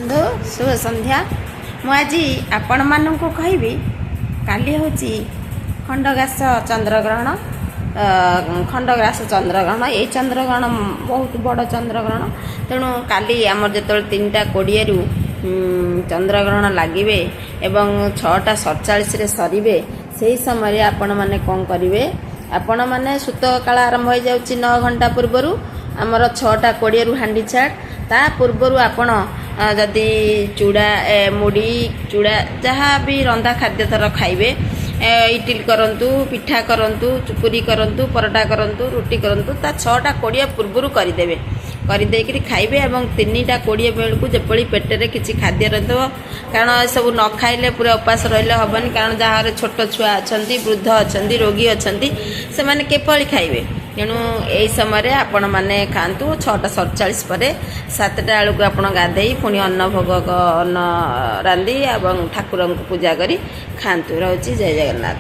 बंधु शुभ संध्या मुझे आपण मानक कहबी काली हूँ खंडग्रास चंद्रग्रहण चंद्रग्रहण ये चंद्रग्रहण बहुत बड़ चंद्रग्रहण तेणु काली आमर जो 3:20 चंद्रग्रहण लगे एवं 6:47 सरीबे से समय आपण मैंने कौन करेंगे आपण मैंने सूत काल आरंभ हो जाऊँगी 9 घंटा पूर्वर आमर 6:20 हांडी छाड़ ता पूर्वर आपण जदि चूड़ा मुड़ी चूड़ा जहाँ भी रंधा खाद्य थर खाइबे इटिल करंतु पिठा करंतु चुपुरी करंतु परोटा करंतु रोटी करंतु ता 6:20 पूर्वर करदेवे करदेकि खाइबे एवं 3:20 बेलू जपली पेटेरे किसी खाद्य रही कारण सब न खाइले पूरा उपास रही हेनी कारण जहाँ छोट छुआ अच्छा वृद्ध अच्छा रोगी अच्छा से मैंने केपली खाइबे तेणु यही समय आपण मैंने खातु 6:47 पर 7टा बेलू आप गाधे पुणी अन्न भोग अन्न रांधि ठाकुर पूजा करी खातु। रही जय जगन्नाथ।